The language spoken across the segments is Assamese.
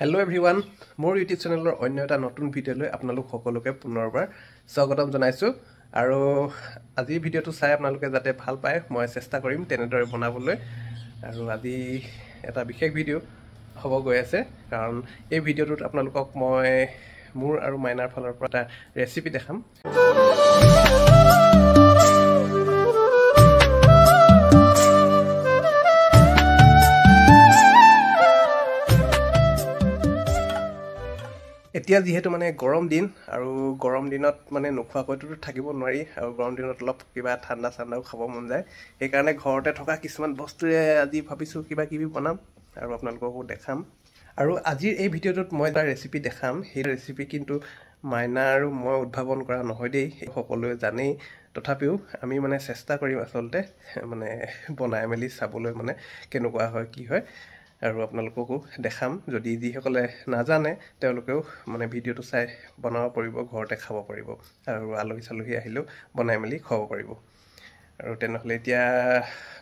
Hello everyone, মোৰ YouTube চেনেলৰ অন্য এটা নতুন ভিডিঅ'লৈ আপোনালোক সকলোকে পুনৰবাৰ স্বাগতম জনাইছো আৰু আজি ভিডিঅ'টো চাই আপোনালোকে যাতে ভাল পায় মই চেষ্টা কৰিম তেনেদৰে বনাবলৈ আৰু আজি এটা বিশেষ ভিডিঅ' হ'ব গৈ আছে কাৰণ এই ভিডিঅ'টোত আপোনালোকক মই মোৰ আৰু মাইনাৰ ফালৰ পৰা এটা ৰেচিপি দেখাম এতিয়া যেহেতু মানে গৰম দিন আৰু গৰম দিনত মানে নোখোৱাকৈতো থাকিব নোৱাৰি আৰু গৰম দিনত অলপ কিবা ঠাণ্ডা ঠাণ্ডাও খাব মন যায় এই কাৰণে ঘৰতে থকা কিছুমান বস্তুৰে আজি ভাবিছো কিবা কিবি বনাম আৰু আপোনালোককো দেখাম আৰু আজিৰ এই ভিডিঅ'টোত মই এটা ৰেচিপি দেখাম সেই ৰেচিপি কিন্তু মাইনা আৰু মই উদ্ভাৱন কৰা নহয় দেই সকলোৱে জানেই তথাপিও আমি মানে চেষ্টা কৰিম আসলতে মানে বনাই মেলি চাবলৈ মানে কেনেকুৱা হয় কি হয় আৰু আপোনালোককো দেখাম যদি যিসকলে নাজানে তেওঁলোকেও মানে ভিডিঅ'টো চাই বনাব পাৰিব ঘৰতে খাব পাৰিব আৰু আলহী চালহী আহিলেও বনাই মেলি খাব পাৰিব আৰু তেনেহ'লে এতিয়া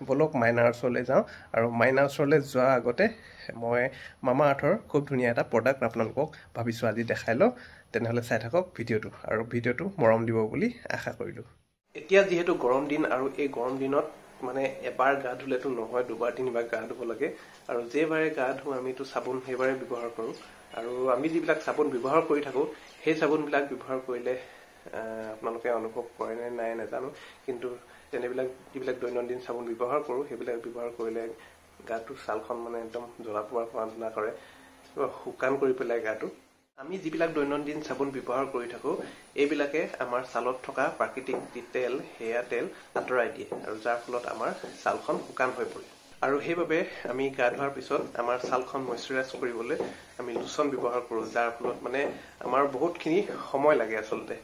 বলক মাইনাৰ ওচৰলৈ যাওঁ আৰু মাইনাৰ ওচৰলৈ যোৱাৰ আগতে মই মামা আৰ্থৰ খুব ধুনীয়া এটা প্ৰডাক্ট আপোনালোকক ভাবিছোঁ আজি দেখাই লওঁ তেনেহ'লে চাই থাকক ভিডিঅ'টো আৰু ভিডিঅ'টো মৰম দিব বুলি আশা কৰিলোঁ এতিয়া যেহেতু গৰম দিন আৰু এই গৰম দিনত মানে এবাৰ গা ধুলেতো নহয় দুবাৰ তিনিবাৰ গা ধুব লাগে আৰু যেবাৰে গা ধু আমিতো চাবোন সেইবাৰে ব্যৱহাৰ কৰোঁ আৰু আমি যিবিলাক চাবোন ব্যৱহাৰ কৰি থাকোঁ সেই চাবোনবিলাক ব্যৱহাৰ কৰিলে আপোনালোকে অনুভৱ কৰে নে নাই নাজানো কিন্তু তেনেবিলাক যিবিলাক দৈনন্দিন চাবোন ব্যৱহাৰ কৰোঁ সেইবিলাক ব্যৱহাৰ কৰিলে গাটো ছালখন মানে একদম জ্বলা পোৰা হোৱা নিচিনা কৰে শুকান কৰি পেলাই গাটো আমি যিবিলাক দৈনন্দিন চাবোন ব্যৱহাৰ কৰি থাকোঁ এইবিলাকে আমাৰ ছালত থকা প্ৰাকৃতিক যি তেল সেয়া তেল আঁতৰাই দিয়ে আৰু যাৰ ফলত আমাৰ ছালখন শুকান হৈ পৰে আৰু সেইবাবে আমি গা ধোৱাৰ পিছত আমাৰ ছালখন মইশ্চাৰাইজ কৰিবলৈ আমি লোচন ব্যৱহাৰ কৰোঁ যাৰ ফলত মানে আমাৰ বহুতখিনি সময় লাগে আচলতে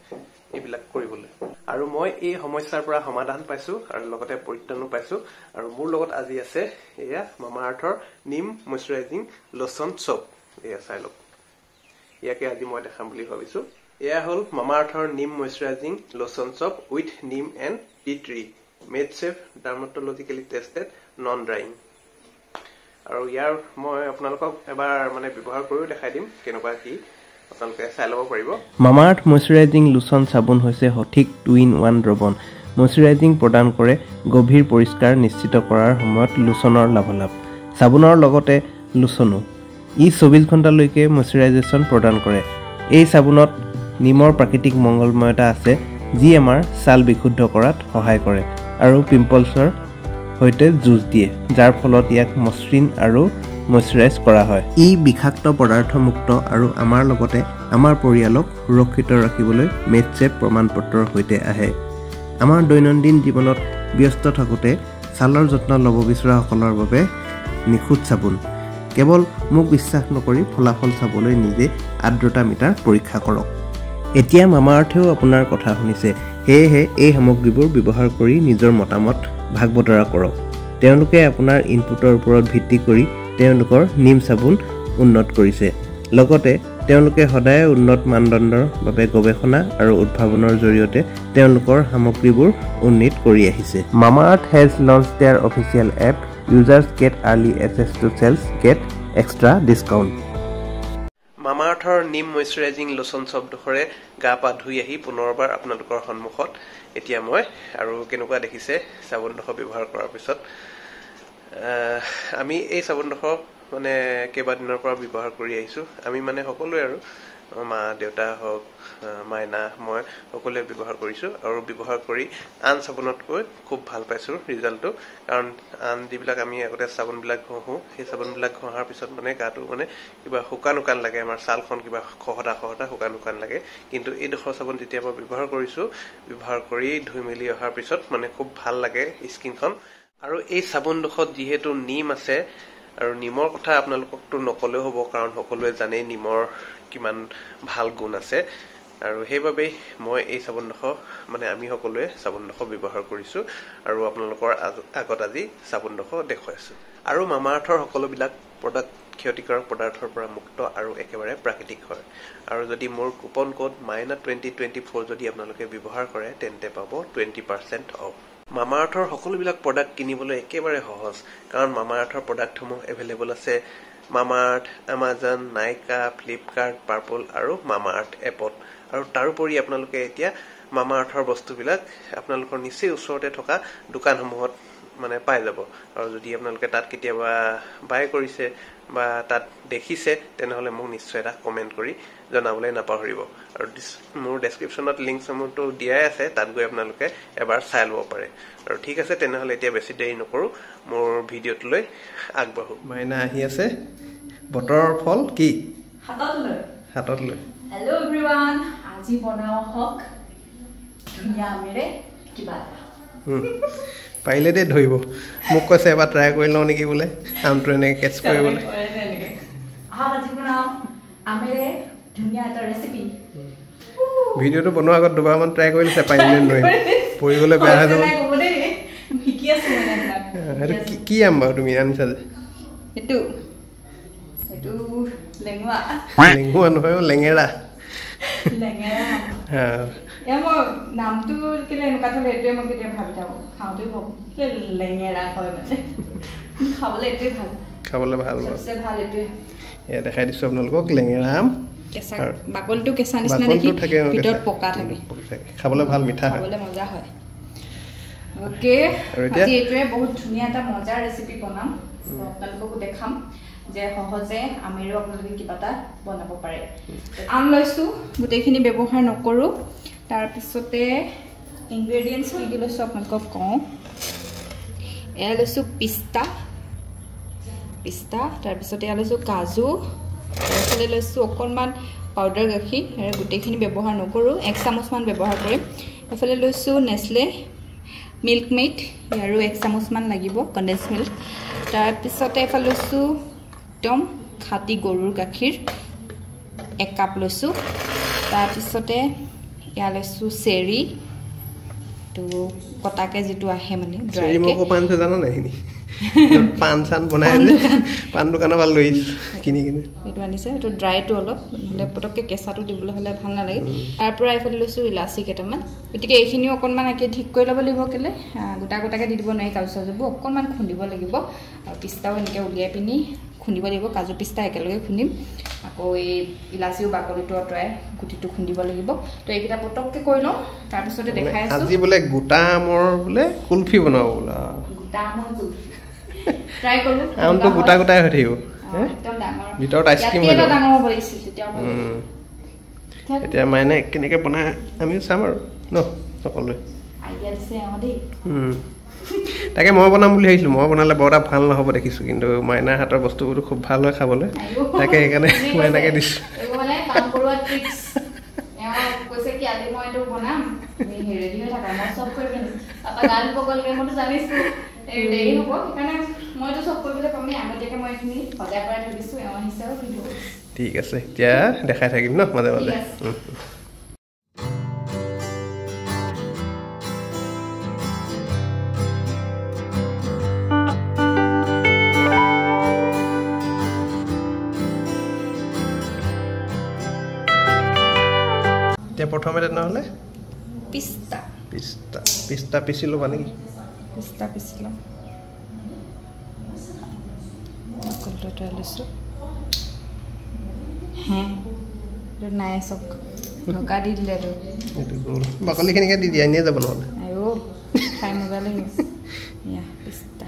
এইবিলাক কৰিবলৈ আৰু মই এই সমস্যাৰ পৰা সমাধান পাইছোঁ আৰু লগতে পৰিত্ৰাণো পাইছোঁ আৰু মোৰ লগত আজি আছে এয়া মামা আৰ্থৰ নিম মইশ্চাৰাইজিং লোচন সোপ এয়া চাই লওক ইয়াকে আজি মই দেখাম বুলি ভাবিছোঁ এয়া হ'ল মামা আৰ্থৰ neem moisturizing lotion soap with neem and tea tree made safe dermatologically tested non drying আৰু ইয়াৰ মই আপোনালোকক এবাৰ মানে ব্যৱহাৰ কৰিও দেখাই দিম কেনেকুৱা কি আপোনালোকে চাই ল'ব পাৰিব মামা আৰ্থ মইশ্চাৰাইজিং লোচন চাবোন হৈছে সঠিক 2-in-1 দ্ৰৱণ মইশ্চাৰাইজিং প্ৰদান কৰে গভীৰ পৰিষ্কাৰ নিশ্চিত কৰাৰ সময়ত লোচনৰ লাভালাভ চাবোনৰ লগতে লোচনো ই 24 ঘণ্টালৈকে মইশ্চাৰাইজেশ্যন প্ৰদান কৰে এই চাবোনত নিমৰ প্ৰাকৃতিক মংগলময়তা আছে যি আমাৰ ছাল বিশুদ্ধ কৰাত সহায় কৰে আৰু পিম্পলছৰ সৈতে যুঁজ দিয়ে যাৰ ফলত ইয়াক মসৃণ আৰু মইশ্চাৰাইজ কৰা হয় ই বিষাক্ত পদাৰ্থমুক্ত আৰু আমাৰ লগতে আমাৰ পৰিয়ালক সুৰক্ষিত ৰাখিবলৈ মেড চেফ প্ৰমাণপত্ৰৰ সৈতে আহে আমাৰ দৈনন্দিন জীৱনত ব্যস্ত থাকোঁতে ছালৰ যত্ন ল'ব বিচৰাসকলৰ বাবে নিখুঁত চাবোন কেৱল মোক বিশ্বাস নকৰি ফলাফল চাবলৈ নিজে আৰ্দ্ৰতা মিটাৰ পৰীক্ষা কৰক এতিয়া মামা আৰ্থেও আপোনাৰ কথা শুনিছে সেয়েহে এই সামগ্ৰীবোৰ ব্যৱহাৰ কৰি নিজৰ মতামত ভাগ বতৰা কৰক তেওঁলোকে আপোনাৰ ইনপুটৰ ওপৰত ভিত্তি কৰি তেওঁলোকৰ নিম চাবোন উন্নত কৰিছে লগতে তেওঁলোকে সদায় উন্নত মানদণ্ডৰ বাবে গৱেষণা আৰু উদ্ভাৱনৰ জৰিয়তে তেওঁলোকৰ সামগ্ৰীবোৰ উন্নীত কৰি আহিছে Mamaearth has launch their official app users get early access to sales get extra discount Mama আৰ্থৰ নিম মইশ্চাৰাইজিং লোচন সোপডোখৰে গা পা ধুই আহি পুনৰবাৰ আপোনালোকৰ সন্মুখত এতিয়া মই আৰু কেনেকুৱা দেখিছে চাবোনডোখৰ ব্যৱহাৰ কৰাৰ পিছত আমি এই চাবোনডোখৰ মানে কেইবাদিনৰ পৰা ব্যৱহাৰ কৰি আহিছোঁ আমি মানে সকলোৱে আৰু মা দেউতা হওক মাইনা মই সকলোৱে ব্যৱহাৰ কৰিছোঁ আৰু ব্যৱহাৰ কৰি আন চাবোনতকৈ খুব ভাল পাইছোঁ ৰিজাল্টটো কাৰণ আন যিবিলাক আমি আগতে চাবোনবিলাক ঘঁহোঁ সেই চাবোনবিলাক ঘঁহাৰ পিছত মানে গাটো মানে কিবা শুকান শুকান লাগে আমাৰ ছালখন কিবা খহটা শুকান শুকান লাগে কিন্তু এইডোখৰ চাবোন যেতিয়া মই ব্যৱহাৰ কৰিছোঁ ব্যৱহাৰ কৰি ধুই মেলি অহাৰ পিছত মানে খুব ভাল লাগে স্কিনখন আৰু এই চাবোনডোখৰত যিহেতু নিম আছে আৰু নিমৰ কথা আপোনালোককতো নকলেও হ'ব কাৰণ সকলোৱে জানেই নিমৰ কিমান ভাল গুণ আছে আৰু সেইবাবেই মই এই চাবোনডোখৰ মানে আমি সকলোৱে চাবোনডোখৰ ব্যৱহাৰ কৰিছোঁ আৰু আপোনালোকৰ আগত আজি চাবোনডোখৰ দেখুৱাইছোঁ আৰু মামা আৰ্থৰ সকলোবিলাক প্ৰডাক্ট ক্ষতিকাৰক পদাৰ্থৰ পৰা মুক্ত আৰু একেবাৰে প্ৰাকৃতিক হয় আৰু যদি মোৰ কুপন কোড MAINA2024 যদি আপোনালোকে ব্যৱহাৰ কৰে তেন্তে পাব 20% অফ মামা আৰ্থৰ সকলোবিলাক প্ৰডাক্ট কিনিবলৈ একেবাৰে সহজ কাৰণ মামা আৰ্থৰ প্ৰডাক্টসমূহ এভেইলেবল আছে মামাআৰ্থ, আমাজন, নাইকা, ফ্লিপকাৰ্ট, পাৰ্পল আৰু মামাআৰ্থ এপত। আৰু তাৰোপৰি আপোনালোকে এতিয়া মামাআৰ্থৰ বস্তুবিলাক আপোনালোকৰ নিচেই ওচৰতে থকা দোকানসমূহত মানে পাই যাব। আৰু যদি আপোনালোকে তাত কেতিয়াবা বাই কৰিছে বা তাত দেখিছে তেনেহ'লে মোক নিশ্চয় এটা কমেণ্ট কৰি জনাবলৈ নাপাহৰিব। আৰু মোৰ ডেছক্ৰিপশ্যনত লিংকসমূহতো দিয়াই আছে, তাত গৈ আপোনালোকে এবাৰ চাই ল'ব পাৰে। আৰু ঠিক আছে, তেনেহ'লে এতিয়া বেছি দেৰি নকৰোঁ, মোৰ ভিডিঅ'টোলৈ আগবাঢ়োঁ। মাইনা আহি আছে বতৰৰ ফল কি হাতত লৈ। হেল্ল' এভৰিৱান, আজি বনাও হওক ধুনীয়া আমেৰে কিবা পাৰিলে দেই ধৰিব। মোক কৈছে এবাৰ ট্ৰাই কৰি লওঁ নেকি বোলে আমটো এনেকৈ কেটচ কৰিবলৈ। আজি বনাও আমেৰে ধুনীয়া এটা ৰেচিপি। ভিডিঅ'টো বনোৱাৰ আগত দুবাৰমান ট্ৰাই কৰি লৈছে, পাৰিলে নোৱাৰিম, পৰি গ'লে বেয়া হৈ যাব। সেইটো কি আম বাৰু তুমি আনিছা যে? লেঙুৱা নহয়, লেঙেৰা। মই নামটো কেলে এনেকুৱা থ'লে এইটোৱে মই কেতিয়া ভাবি থাকোঁ, খাওঁতেও ভাবোঁ লেঙেৰা হয় মানে খাবলৈ এইটোৱে ভাল, খাবলৈ ভাল ভাল এইটোৱে। এয়া দেখাই দিছোঁ আপোনালোকক লেঙেৰা আম। কেঁচা বাকলিটো কেঁচা নিচিনা দেখি, ভিতৰত পকা থাকে, খাবলৈ ভাল, মিঠা হয়, খাবলৈ মজা হয়। অ'কে, আজি এইটোৱে বহুত ধুনীয়া এটা মজাৰ ৰেচিপি বনাম, আপোনালোককো দেখাম যে সহজে আমেৰেও আপোনালোকে কিবা এটা বনাব পাৰে। আম লৈছোঁ, গোটেইখিনি ব্যৱহাৰ নকৰোঁ। তাৰপিছতে ইনগ্ৰেডিয়েণ্টছ কি কি লৈছোঁ আপোনালোকক কওঁ। এয়া লৈছোঁ পিস্তা, তাৰপিছতে এয়া লৈছোঁ কাজু, তাৰপিছতে লৈছোঁ অকণমান পাউডাৰ গাখীৰ, গোটেইখিনি ব্যৱহাৰ নকৰোঁ, 1 চামুচমান ব্যৱহাৰ কৰিম। এইফালে লৈছোঁ নেচলে মিল্ক মেইড, আৰু 1 চামুচমান লাগিব কণ্ডেন্স মিল্ক। তাৰপিছতে এইফালে লৈছোঁ একদম খাটি গৰুৰ গাখীৰ 1 কাপ লৈছোঁ। তাৰপিছতে এয়া লৈছোঁ চেৰি, তো কটাকে যিটো আহে মানে পাণ চান বনাই পাণ দোকানৰ পৰা লৈ কিনি এইটো আনিছে, এইটো ড্ৰাইটো অলপ, নহ'লে পটককৈ কেঁচাটো দিবলৈ হ'লে ভাল নালাগে। তাৰ পৰা এইফালে লৈছোঁ ইলাচি কেইটামান। গতিকে এইখিনিও অকণমান ঠিক কৰি ল'ব লাগিব, কেলৈ গোটাকৈ দি দিব নোৱাৰি, কাজু চাজুবোৰ অকণমান খুন্দিব লাগিব। আৰু পিস্তাও এনেকৈ উলিয়াই পিনি খুন্দিব লাগিব, কাজু পিস্তা একেলগে খুন্দিম। আকৌ এই ইলাচিও বাকলিটো আঁতৰাই গুটিটো খুন্দিব লাগিব। তো এইকেইটা পটককৈ কৰি লওঁ, তাৰপিছতে দেখাই আছোঁ। আজি বোলে গোটা আমৰ বোলে কুলফি বনাব বোলে। গোটা আমৰ কুলফি ট্ৰাই কৰোঁ, আমটো গোটাই হৈ থাকিব, একদম ডাঙৰ, ভিতৰত আইচক্ৰীম হৈ যাব। ডাঙৰ হ'ব লাগিছিল তেতিয়া। এতিয়া মাইনে কেনেকৈ বনাই আমিও চাম আৰু ন, সকলোৱে আইডিয়া দিছে অঁ দেই। তাকে মই বনাম বুলি ভাবিছিলোঁ, মই বনালে বৰ এটা ভাল নহ'ব দেখিছোঁ, কিন্তু মাইনাৰ হাতৰ বস্তুবোৰতো খুব ভাল হয় খাবলৈ, তাকে সেইকাৰণে মাইনাকে দিছোঁ। কৈছে কি আজি মই এইটো বনাম, তুমি ৰেডি হৈ থাকা, মই চব কৰি পিনি তাৰপৰা গালি পকলকৈ মইতো জানিছোঁ দেৰি হ'ব, সেইকাৰণে মইতো চব কৰিবলৈ পামেই, আগতীয়াকৈ মই এইখিনি সজাই পৰাই থৈ দিছোঁ। এওঁ আহিছে আৰু কিন্তু ঠিক আছে, এতিয়া দেখাই থাকিম ন মাজে মাজে। এতিয়া প্ৰথমে তেনেহ'লে পিস্তা পিচি ল'বা নেকি? পিস্তা পিচি ল'ম, কলটো লৈছোঁ। নাই চব ঢকা দি দিলে, বাকলিখিনিকে দি দিয়া, এনেই যাব নহ'লে। খাই মজা লাগিছে। এয়া পিস্তা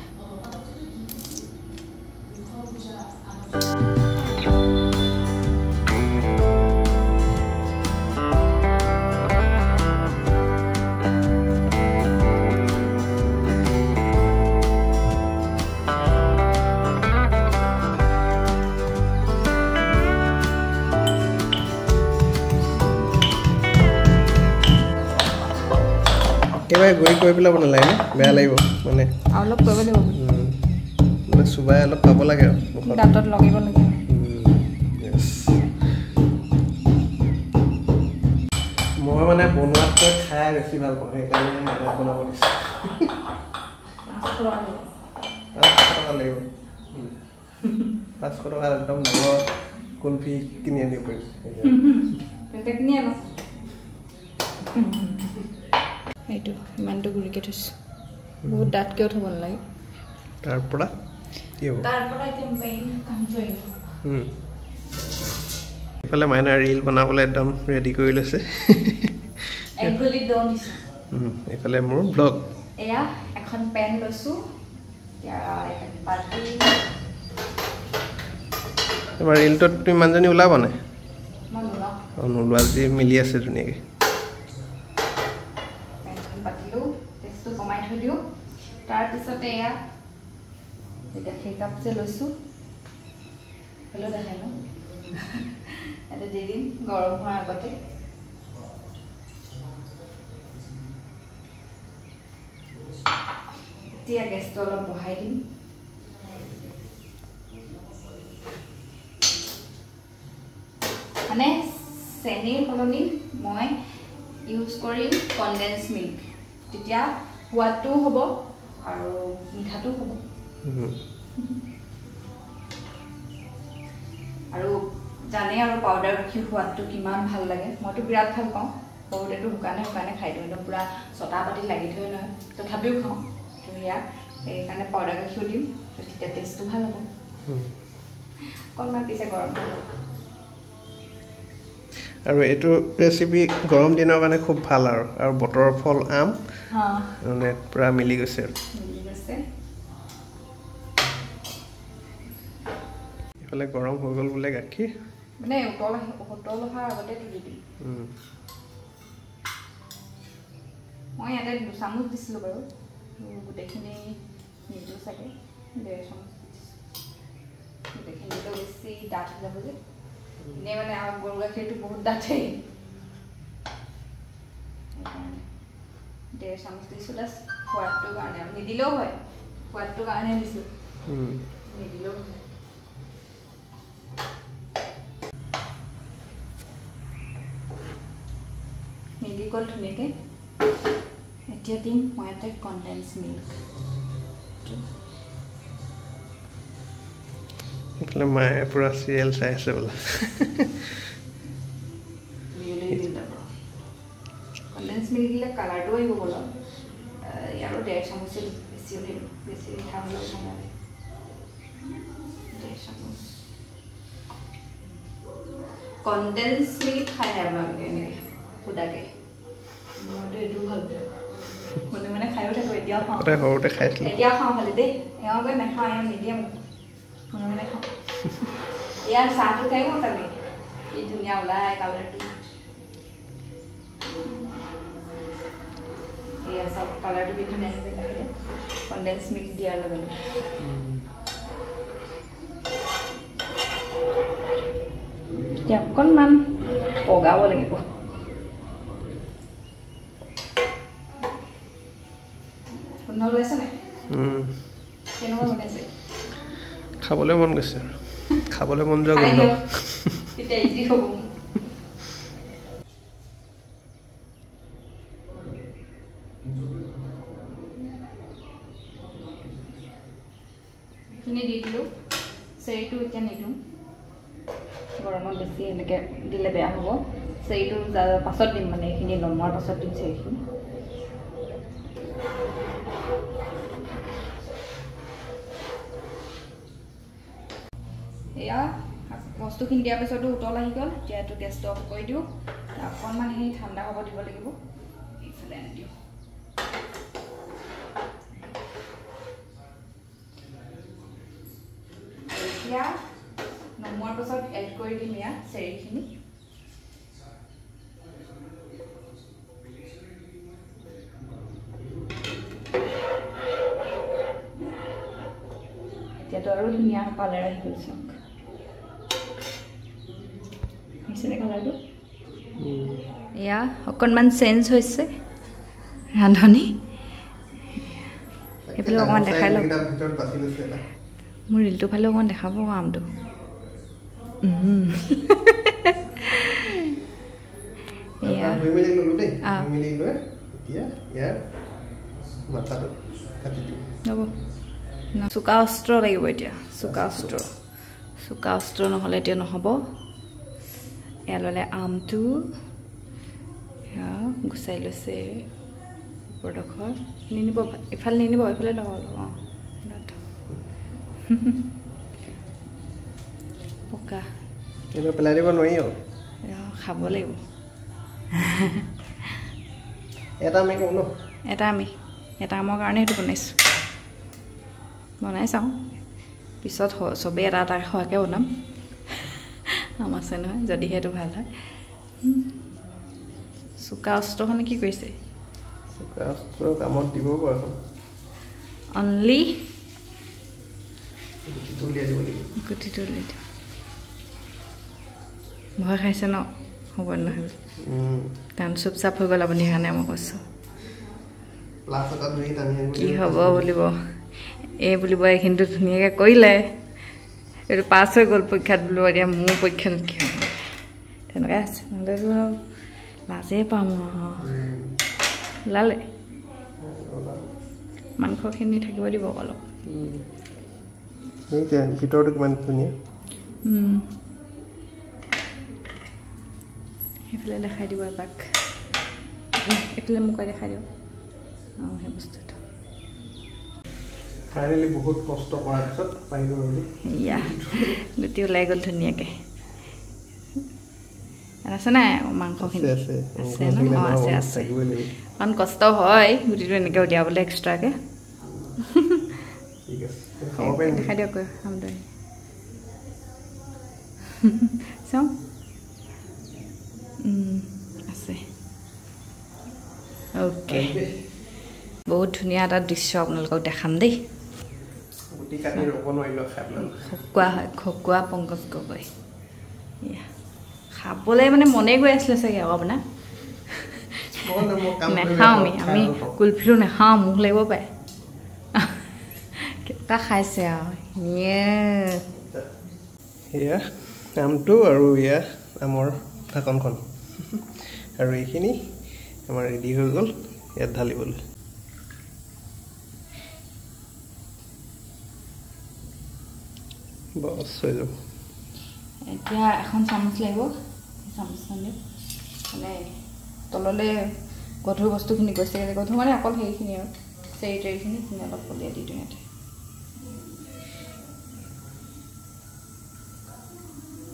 একেবাৰে গুড়ি কৰি পেলাব নালাগে, বেয়া লাগিব মানে, অলপ কৰিব লাগিব, মানে চুবাই অলপ পাব লাগে আৰু দাঁতত লগাব লাগে। মই মানে বনোৱাতকৈ খাই বেছি ভাল পাওঁ, সেইকাৰণে মাইনাক বনাব দিছোঁ। 500 টকা লাগিব, 500 টকা একদম ডাঙৰ কুলফি কিনি আনিব পাৰিম। এইটো ইমানটো গুৰিকৈ থৈছোঁ, বহুত ডাঠকৈও থ'ব নালাগে। তাৰ পৰা কি হ'ব তাৰপৰা এতিয়া মেইন কামটো আহিব এইফালে মাইনা ৰীল বনাবলৈ একদম ৰেডি কৰি লৈছে একগলি দৌ দিছোঁ এইফালে মোৰ ব্লগ এয়া এখন পেন লৈছোঁ এতিয়া পাতি তোমাৰ ৰীলটোত তুমি মানুহজনী ওলাবা নাই মই নোলাওঁ অঁ নোলোৱা আজি মিলি আছে ধুনীয়াকৈ পেনখন পাতিলোঁ টেক্সটো কমাই থৈ দিওঁ তাৰপিছতে এয়া এতিয়া সেই কাপ যে লৈছোঁ হ'লেও দেখে ন এটা দি দিম গৰম হোৱাৰ আগতে এতিয়া গেছটো অলপ বঢ়াই দিম মানে চেনীৰ সলনি মই ইউজ কৰিম কনডেন্স মিল্ক তেতিয়া সোৱাদটোও হ'ব আৰু মিঠাটোও হ'ব আৰু জানে আৰু পাউডাৰ গাখীৰ সোৱাদটো কিমান ভাল লাগে মইতো বিৰাট ভাল পাওঁ সৰুতেতো শুকানে খাই দিওঁ একদম পূৰা চটা পাতি লাগি থৈ নহয় তথাপিও খাওঁ তো সেয়া সেইকাৰণে পাউডাৰ গাখীৰ দিম তেতিয়া টেষ্টটো ভাল হ'ব অকণমান পিছে গৰম হ'ব আৰু এইটো ৰেচিপি গৰম দিনৰ কাৰণে খুব ভাল আৰু বতৰৰ ফল আম মানে পূৰা মিলি গৈছে আৰু এইফালে গৰম হৈ গ'ল বোলে গাখীৰ মানে উতল অহাৰ আগতে তুলি দিম মই ইয়াতে 2 চামুচ দিছিলোঁ বাৰু গোটেইখিনি নিদিওঁ চাগে 1.5 চামুচ গোটেইখিনিতো বেছি ডাঠ হৈ যাব যে এনেই মানে আমাৰ গৰু গাখীৰটো বহুত ডাঠেই 1.5 চামুচ দিছোঁ জাষ্ট সোৱাদটোৰ কাৰণে নিদিলেও হয় সোৱাদটোৰ কাৰণে দিছোঁ নিদিলেও হয় মিলি গ'ল ধুনীয়াকৈ এতিয়া দিম মই এটা কনডেন্স মিল্ক এইফালে মায়ে পূৰা চিৰিয়েল চাই আছে বোলে কনডেন্স মিল্ক দিলে কালাৰটো আহিব বোলা ইয়াৰো 1.5 চামুচ বেছিও দিম বেছি মিঠা হ'লেও নহয় 1.5 চামুচ কনডেন্স মিল্ক খাই আপোনালোকে এনেকৈ সুদাকৈ মইতো এইটো ভাল পাওঁ মানে খায়ো থাকোঁ এতিয়াও খাওঁ সৰুতে খাইছিলোঁ এতিয়াও খাওঁ খালি দেই এওঁকে নাখাওঁ এওঁ নিদিয়ে মোক মানে খাওঁ ইয়াৰ চাহটো খায়ো তাকে কি ধুনীয়া ওলাই কালাৰটো এয়া চব কালাৰটো কি ধুনীয়া আহিছে কনডেন্স মিল্ক দিয়াৰ লগে লগে এতিয়া অকণমান পগাব লাগিব ওলাইছে নাই কেনেকুৱা বনাইছে খাবলৈ মন গৈছে খাবলৈ মন যোৱা গোন্ধ এতিয়া ইজি হ'ব এইখিনি দি দিলোঁ চেৰিটো এতিয়া নিদিওঁ গৰমত বেছি এনেকৈ দিলে বেয়া হ'ব চেৰিটো পাছত দিম মানে এইখিনি নমোৱাৰ পাছত দিম চেৰিখিনি এয়া বস্তুখিনি দিয়াৰ পিছতো উতল আহি গ'ল এতিয়া এইটো গেছটো অফ কৰি দিওঁ অকণমান সেই ঠাণ্ডা হ'ব দিব লাগিব এইফালে আনি দিওঁ এতিয়া নমোৱাৰ পাছত এড কৰি দিম এয়া চেৰিখিনি এতিয়াতো আৰু ধুনীয়া কালাৰ আহি গ'ল চাওক হৈছেনে কালাৰটো এয়া অকণমান চেঞ্জ হৈছে ৰান্ধনি এইফালে অকণমান দেখাই লওক মোৰ ৰীলটোৰ ফালে অকণমান দেখাব কামটো হ'ব চোকা অস্ত্ৰ লাগিব এতিয়া চোকা অস্ত্ৰ নহ'লে এতিয়া নহ'ব এয়া ল'লে আমটো গুচাই লৈছে ওপৰডোখৰ নিনিব এইফালে নিনিব এইফালে নহ'ব অঁ পকা এইটো পেলাই দিব নোৱাৰি আৰু খাব লাগিব এটা আমি কওঁ ন এটা আমৰ কাৰণে সেইটো বনাইছোঁ বনাই চাওঁ পিছত চবেই এটা এটা খোৱাকৈ বনাম আম আছে নহয় যদিহে সেইটো ভাল হয় চোকা অস্ত্ৰখনে কি কৰিছে চোকা অস্ত্ৰ কামত দিব পৰা অনলি গুটিটো উলিয়াই দিব লাগিব ভয় খাইছে ন হ'ব নহয় কাৰণ চুপচাপ হৈ গ'ল আপুনি সেইকাৰণে মই কৈছোঁ কি হ'ব বুলিব বুলিব এইখিনিতো ধুনীয়াকৈ কৰিলে এইটো পাছ হৈ গ'ল পৰীক্ষাত বুলিব এতিয়া মোৰ পৰীক্ষাত কি হ'ব তেনেকুৱাই আছে নহ'লেতো লাজেই পাম ওলালে মাংসখিনি থাকিব দিব অলপ ভিতৰটো কিমান ধুনীয়া সেইফালে দেখাই দিব এপাক এইফালে মোক দেখাই দিয়ক সেই বস্তুটো ফাইনেলি বহুত কষ্ট কৰাৰ পিছত পাই গ'ল ইয়া গুটি ওলাই গ'ল ধুনীয়াকৈ আছে নাই মাংসখিনি আছে ন আছে কাৰণ কষ্ট হয় গুটিটো এনেকৈ উলিয়াবলৈ এক্সট্ৰাকৈ দেখাই দিয়ক আমদানি চাওঁ আছে অ'কে বহুত ধুনীয়া এটা দৃশ্য আপোনালোকক দেখাম দেই খকুৱা পংকজ গগৈ খাবলৈ মানে মনে গৈ আছিলে চাগে আকৌ আপোনাৰ নাখাওঁ আমি কুলফিলো নাখাওঁ মুখ লাগিব পাৰে কেইটা খাইছে আৰু এয়া আমটো আৰু এয়া আমৰ ঢাকনখন আৰু এইখিনি আমাৰ ৰেডি হৈ গ'ল ইয়াত ঢালিবলৈ বছ হৈ যাব এতিয়া এখন চামুচ লাগিব চামুচখন মানে তললৈ গধুৰ বস্তুখিনি গৈছে গধুৰ মানে অকল সেইখিনি আৰু চেৰি টেৰিখিনি অলপ পলিয়াই দি দিওঁ ইয়াতে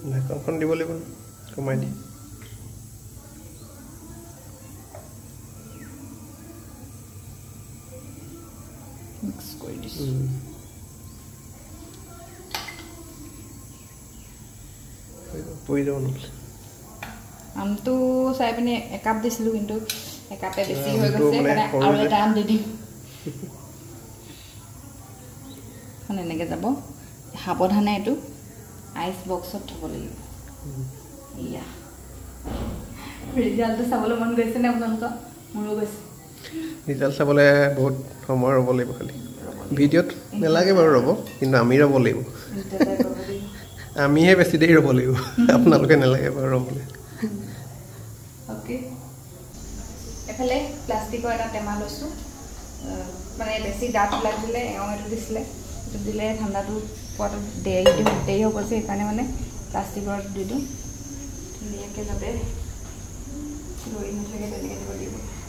ঢাকনখন দিব লাগিব কমাই দি মিক্স কৰি দিছোঁ পৰি যাব নহ'লে আমটো চাই পিনে একাপ দিছিলোঁ কিন্তু একাপে বেছি হৈ গৈছে সেইকাৰণে আৰু এটা আম দি দিম এখন এনেকৈ যাব সাৱধানে এইটো আইচ বক্সত থ'ব লাগিব ইয়া ৰিজাল্টটো চাবলৈ মন গৈছে নে আপোনালোকৰ মোৰো গৈছে ৰিজাল্ট চাবলৈ বহুত সময় ৰ'ব লাগিব খালি ভিডিঅ'ত নালাগে বাৰু ৰ'ব কিন্তু আমি ৰ'ব লাগিব আমিহে বেছি দেৰি ৰ'ব লাগিব আপোনালোকে নালাগে বাৰু ৰ'বলৈ অ'কে এফালে প্লাষ্টিকৰ এটা টেমা লৈছোঁ মানে বেছি ডাঠ ওলাই দিলে এইটো দিছিলে এইটো দিলে ঠাণ্ডাটো পোৱাটো দেৰি হ'ব যে সেইকাৰণে মানে প্লাষ্টিকৰ দি দিওঁ ধুনীয়াকৈ যাতে ৰৈ নাথাকে তেনেকৈ দিব লাগিব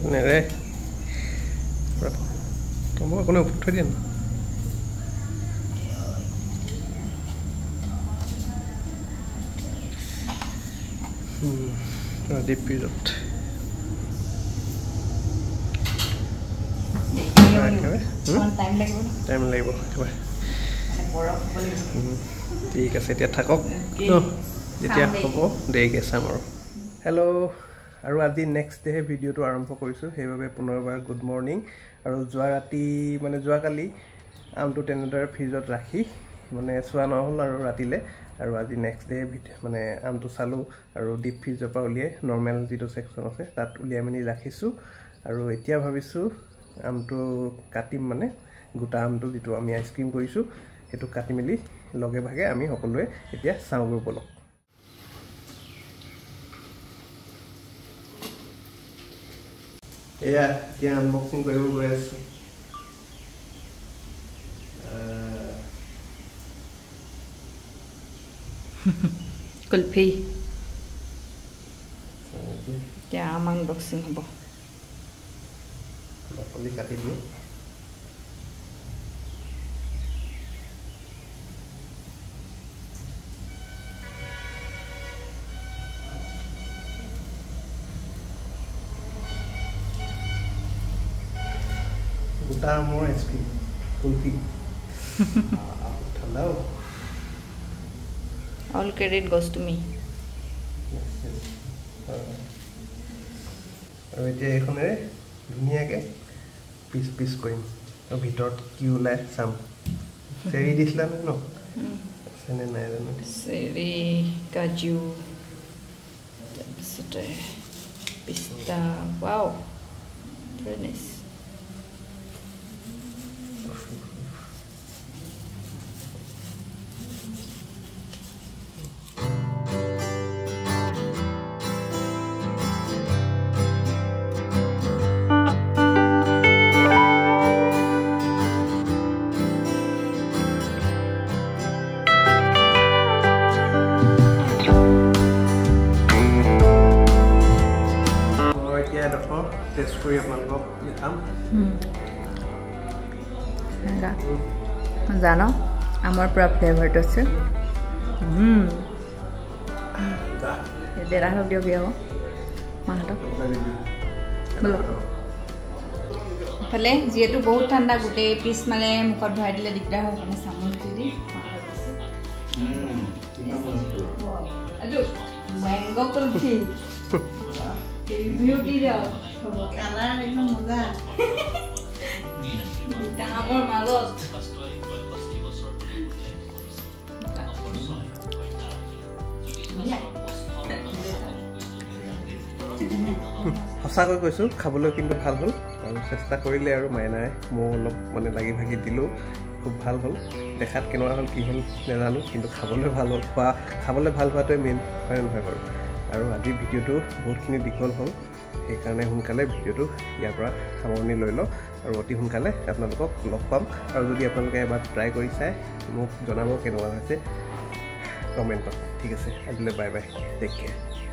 নেৰে মই কোনো থৈ দিয়া ডিপ ফ্ৰিজত টাইম লাগিব ঠিক আছে এতিয়া থাকক যেতিয়া হ'ব দেৰিকৈ চাম আৰু হেল্ল' আৰু আজি নেক্সট ডে ভিডিঅ'টো আৰম্ভ কৰিছোঁ সেইবাবে পুনৰবাৰ গুড মৰ্ণিং আৰু যোৱাকালি আমটো তেনেদৰে ফ্ৰিজত ৰাখি মানে চোৱা নহ'ল আৰু ৰাতিলৈ আৰু আজি নেক্সট ডে মানে আমটো চালোঁ আৰু ডিপ ফ্ৰিজৰ পৰা উলিয়াই নৰ্মেল যিটো ছেকশ্যন আছে তাত উলিয়াই মেলি ৰাখিছোঁ আৰু এতিয়া ভাবিছোঁ আমটো কাটিম মানে গোটা আমটো যিটো আমি আইচক্ৰীম কৰিছোঁ সেইটো কাটি মেলি লগে ভাগে আমি সকলোৱে এতিয়া চাওঁগৈ ব'লক এয়া এতিয়া আনবক্সিং কৰিব গৈ আছোঁ কুলফি এতিয়া আম আনবক্সিং হ'ব বাকলি কাটি দিওঁ গোটা আমৰ আইচক্ৰীম কুলফি ঠাণ্ডাও All credit goes to me. আৰু এতিয়া এইখনেৰে ধুনীয়াকৈ পিচ পিচ কৰিম আৰু ভিতৰত কি ওলাই চাম চেৰি দিছিলা নে ন চেনে নাই জানো চেৰি কাজু তাৰপিছতে পিস্তা ৱাও ভেৰি নাইচ টেষ্ট কৰি আপোনালোকক দেখাম জানো আমাৰ পৰা ফ্লেভাৰটো আছে দেৰা হওক দিয়ক বিয়া হ'ব মাহঁতক বোলো ইফালে যিহেতু বহুত ঠাণ্ডা গোটেই পিচ মানে মুখত ভৰাই দিলে দিগদাৰ হয় মানে চামুচ দি মেংগো কুলফি বিউটি যাও কালাৰ একদম মজা ডাঙৰ মাজত সঁচাকৈ কৈছোঁ খাবলৈ কিন্তু ভাল হ'ল আৰু চেষ্টা কৰিলে আৰু মাইনাই মই অলপ মানে লাগি ভাগি দিলোঁ খুব ভাল হ'ল দেখাত কেনেকুৱা হ'ল কি হ'ল নাজানো কিন্তু খাবলৈ ভাল হ'ল খাবলৈ ভাল হোৱাটোৱে মেইন হয় নহয় বাৰু আৰু আজি ভিডিঅ'টো বহুতখিনি দীঘল হ'ল সেইকাৰণে সোনকালে ভিডিঅ'টো ইয়াৰ পৰা সামৰণি লৈ লওঁ আৰু অতি সোনকালে আপোনালোকক লগ পাম আৰু যদি আপোনালোকে এবাৰ ট্ৰাই কৰি চাই মোক জনাব কেনেকুৱা হৈছে কমেণ্টত ঠিক আছে আজিলৈ বাই বাই টেক কেয়াৰ